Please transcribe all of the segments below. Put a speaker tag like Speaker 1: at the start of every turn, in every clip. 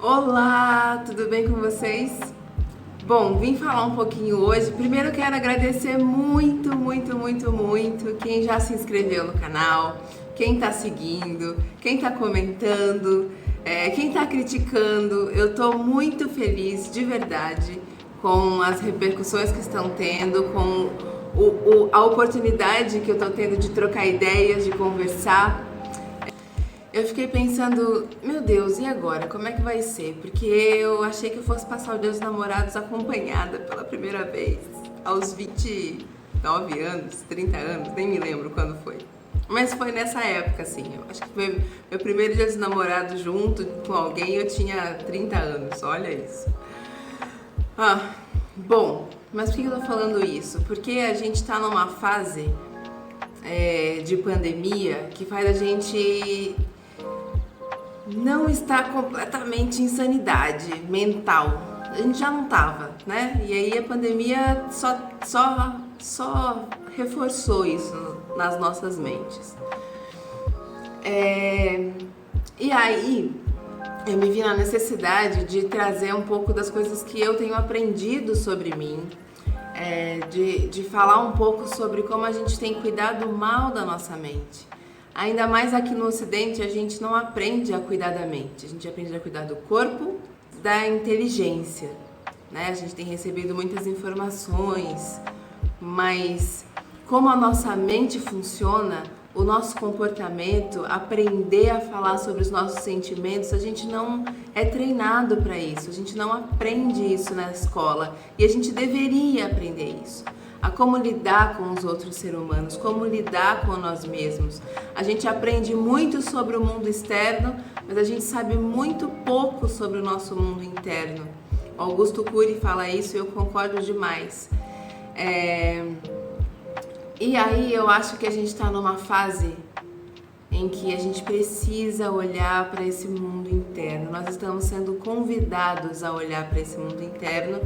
Speaker 1: Olá, tudo bem com vocês? Bom, vim falar um pouquinho hoje. Primeiro quero agradecer muito quem já se inscreveu no canal, quem tá seguindo, quem tá comentando, quem tá criticando. Eu tô muito feliz, de verdade, com as repercussões que estão tendo, com a oportunidade que eu tô tendo de trocar ideias, de conversar. Eu fiquei pensando, meu Deus, e agora? Como é que vai ser? Porque eu achei que eu fosse passar o Dia dos Namorados acompanhada pela primeira vez, aos 29 anos, 30 anos, nem me lembro quando foi. Mas foi nessa época, assim, eu acho que foi meu primeiro Dia dos Namorados junto com alguém, eu tinha 30 anos, olha isso. Bom, mas por que eu tô falando isso? Porque a gente tá numa fase de pandemia que faz a gente não estar completamente em sanidade mental. A gente já não tava, né? E aí a pandemia só reforçou isso nas nossas mentes. E aí eu me vi na necessidade de trazer um pouco das coisas que eu tenho aprendido sobre mim, de falar um pouco sobre como a gente tem cuidado mal da nossa mente. Ainda mais aqui no Ocidente, a gente não aprende a cuidar da mente, a gente aprende a cuidar do corpo, da inteligência, né? A gente tem recebido muitas informações, mas como a nossa mente funciona, o nosso comportamento, aprender a falar sobre os nossos sentimentos, a gente não é treinado para isso, a gente não aprende isso na escola e a gente deveria aprender isso. A como lidar com os outros seres humanos, como lidar com nós mesmos. A gente aprende muito sobre o mundo externo, mas a gente sabe muito pouco sobre o nosso mundo interno. Augusto Cury fala isso e eu concordo demais. E aí eu acho que a gente está numa fase em que a gente precisa olhar para esse mundo interno. Nós estamos sendo convidados a olhar para esse mundo interno.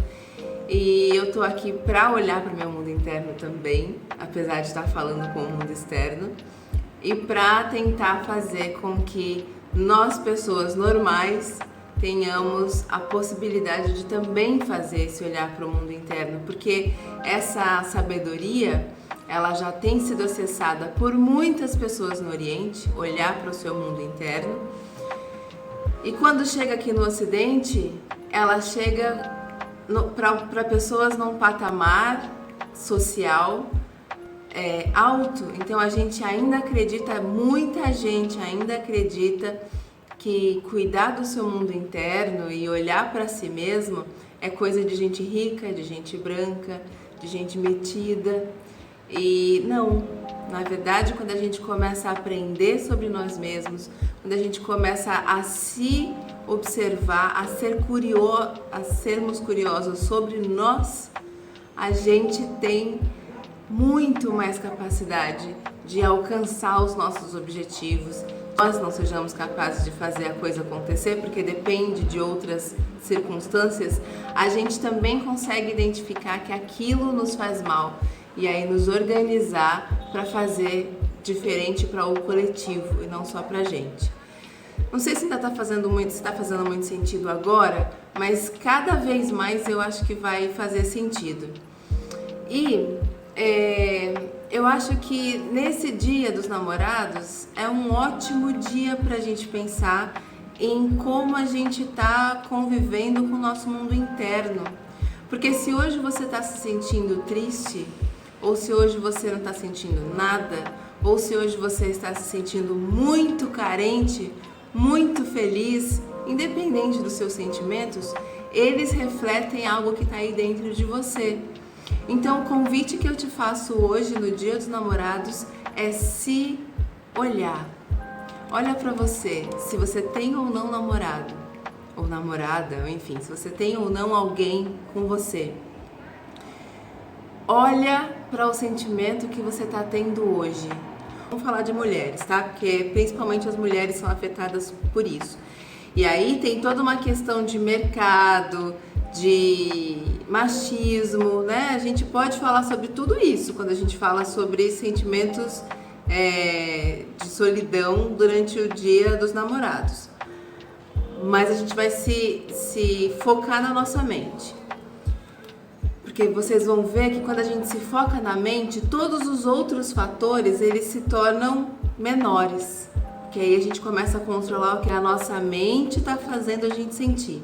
Speaker 1: E eu tô aqui para olhar para o meu mundo interno também, apesar de estar falando com o mundo externo, e para tentar fazer com que nós, pessoas normais, tenhamos a possibilidade de também fazer esse olhar para o mundo interno, porque essa sabedoria, ela já tem sido acessada por muitas pessoas no Oriente, olhar para o seu mundo interno, e quando chega aqui no Ocidente, ela chega para pessoas num patamar social alto. Então a gente ainda acredita, muita gente ainda acredita que cuidar do seu mundo interno e olhar para si mesmo é coisa de gente rica, de gente branca, de gente metida. E não, na verdade, quando a gente começa a aprender sobre nós mesmos, quando a gente começa a se observar, a sermos curiosos sobre nós, a gente tem muito mais capacidade de alcançar os nossos objetivos. Nós não sejamos capazes de fazer a coisa acontecer, porque depende de outras circunstâncias, a gente também consegue identificar que aquilo nos faz mal e aí nos organizar para fazer diferente para o coletivo e não só para a gente. Não sei se ainda está fazendo muito sentido agora, mas cada vez mais eu acho que vai fazer sentido. E eu acho que nesse Dia dos Namorados é um ótimo dia para a gente pensar em como a gente está convivendo com o nosso mundo interno. Porque se hoje você está se sentindo triste, ou se hoje você não está sentindo nada, ou se hoje você está se sentindo muito carente, muito feliz, independente dos seus sentimentos, eles refletem algo que está aí dentro de você. Então o convite que eu te faço hoje no Dia dos Namorados é se olhar. Olha para você, se você tem ou não namorado, ou namorada, ou enfim, se você tem ou não alguém com você. Olha para o sentimento que você está tendo hoje. Vamos falar de mulheres, tá? Porque principalmente as mulheres são afetadas por isso. E aí tem toda uma questão de mercado, de machismo, né? A gente pode falar sobre tudo isso quando a gente fala sobre sentimentos de solidão durante o Dia dos Namorados. mas a gente vai se focar na nossa mente. Porque vocês vão ver que quando a gente se foca na mente, todos os outros fatores, eles se tornam menores. Que aí a gente começa a controlar o que a nossa mente está fazendo a gente sentir.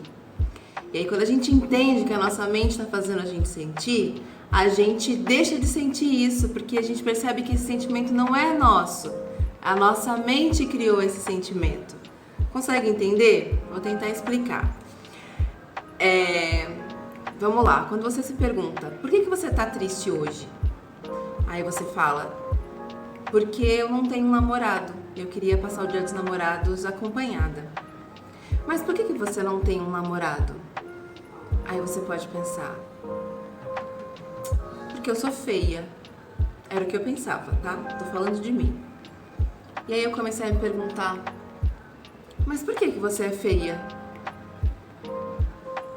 Speaker 1: E aí quando a gente entende que a nossa mente está fazendo a gente sentir, a gente deixa de sentir isso, porque a gente percebe que esse sentimento não é nosso. A nossa mente criou esse sentimento. Consegue entender? Vou tentar explicar. Vamos lá, quando você se pergunta, por que você tá triste hoje? Aí você fala, porque eu não tenho um namorado, eu queria passar o dia dos namorados acompanhada. Mas por que você não tem um namorado? Aí você pode pensar, porque eu sou feia. Era o que eu pensava, tá? Tô falando de mim. E aí eu comecei a me perguntar, mas por que você é feia?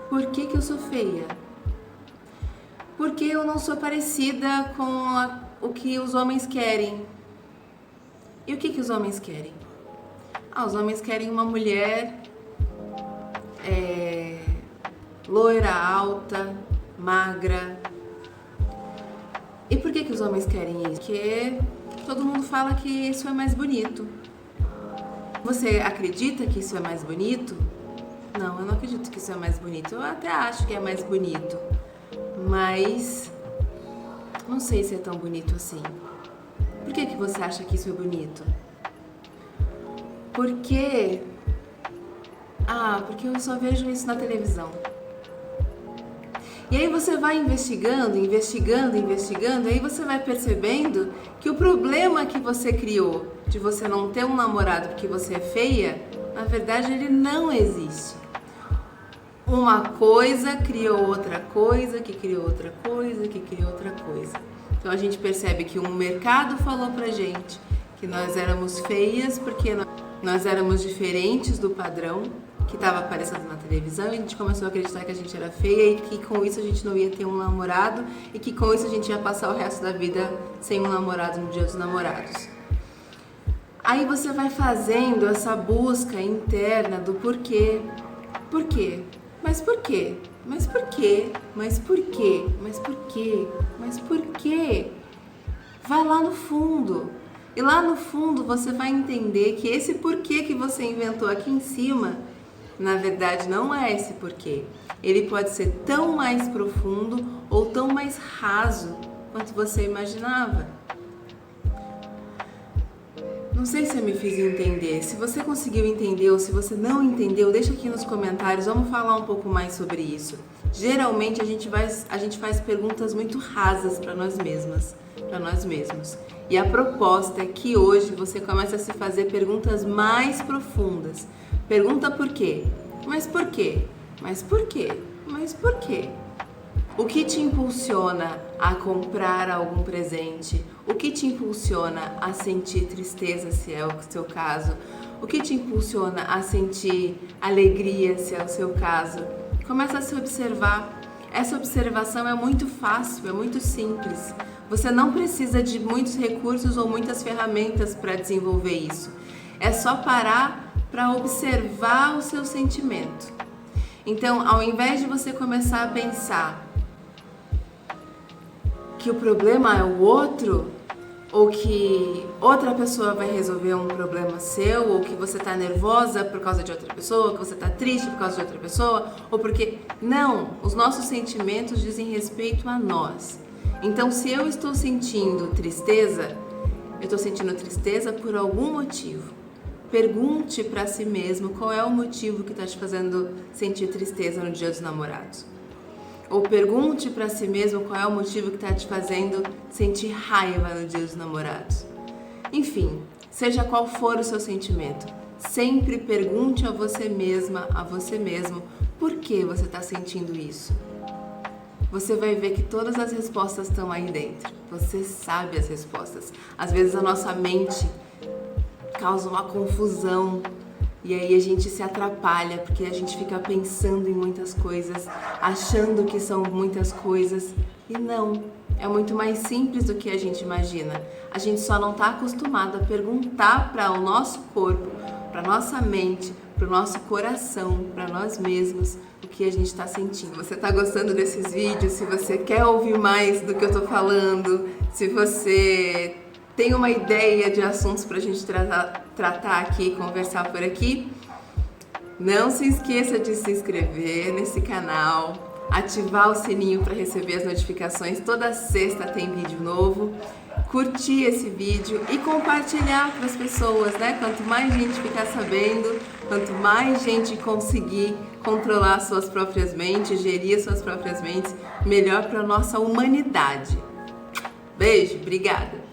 Speaker 1: Por que eu sou feia? Porque eu não sou parecida com o que os homens querem. E o que os homens querem? Os homens querem uma mulher loira, alta, magra. E por que os homens querem isso? Porque todo mundo fala que isso é mais bonito. Você acredita que isso é mais bonito? Não, eu não acredito que isso é mais bonito. Eu até acho que é mais bonito, mas não sei se é tão bonito assim. Por que você acha que isso é bonito? Porque eu só vejo isso na televisão. E aí você vai investigando, aí você vai percebendo que o problema que você criou de você não ter um namorado porque você é feia, na verdade ele não existe. Uma coisa criou outra coisa, que criou outra coisa, que criou outra coisa. Então a gente percebe que um mercado falou pra gente que nós éramos feias porque nós éramos diferentes do padrão que estava aparecendo na televisão, e a gente começou a acreditar que a gente era feia e que com isso a gente não ia ter um namorado e que com isso a gente ia passar o resto da vida sem um namorado no dia dos namorados. Aí você vai fazendo essa busca interna do porquê. Por quê? Mas por quê? Mas por quê? Mas por quê? Mas por quê? Mas por quê? Vai lá no fundo. E lá no fundo você vai entender que esse porquê que você inventou aqui em cima, na verdade não é esse porquê. Ele pode ser tão mais profundo ou tão mais raso quanto você imaginava. Não sei se eu me fiz entender. Se você conseguiu entender ou se você não entendeu, deixa aqui nos comentários, vamos falar um pouco mais sobre isso. Geralmente a gente faz perguntas muito rasas para nós mesmos. E a proposta é que hoje você comece a se fazer perguntas mais profundas. Pergunta por quê? Mas por quê? Mas por quê? Mas por quê? O que te impulsiona a comprar algum presente? O que te impulsiona a sentir tristeza, se é o seu caso? O que te impulsiona a sentir alegria, se é o seu caso? Começa a se observar. Essa observação é muito fácil, é muito simples. Você não precisa de muitos recursos ou muitas ferramentas para desenvolver isso. É só parar para observar o seu sentimento. Então, ao invés de você começar a pensar que o problema é o outro, ou que outra pessoa vai resolver um problema seu, ou que você está nervosa por causa de outra pessoa, ou que você está triste por causa de outra pessoa, ou porque... Não, os nossos sentimentos dizem respeito a nós. Então, se eu estou sentindo tristeza, eu estou sentindo tristeza por algum motivo. Pergunte para si mesmo qual é o motivo que está te fazendo sentir tristeza no dia dos namorados. Ou pergunte para si mesmo qual é o motivo que está te fazendo sentir raiva no dia dos namorados. Enfim, seja qual for o seu sentimento, sempre pergunte a você mesma, a você mesmo, por que você está sentindo isso. Você vai ver que todas as respostas estão aí dentro. Você sabe as respostas. Às vezes a nossa mente causa uma confusão e aí a gente se atrapalha porque a gente fica pensando em muitas coisas, achando que são muitas coisas, e não, é muito mais simples do que a gente imagina. A gente só não está acostumado a perguntar para o nosso corpo, para nossa mente, para o nosso coração, para nós mesmos, o que a gente está sentindo. Você está gostando desses vídeos? Se você quer ouvir mais do que eu estou falando, se você tem uma ideia de assuntos para a gente tratar aqui, conversar por aqui, não se esqueça de se inscrever nesse canal, ativar o sininho para receber as notificações. Toda sexta tem vídeo novo. Curtir esse vídeo e compartilhar para as pessoas, né? Quanto mais gente ficar sabendo, quanto mais gente conseguir controlar suas próprias mentes, gerir suas próprias mentes, melhor para a nossa humanidade. Beijo, obrigada!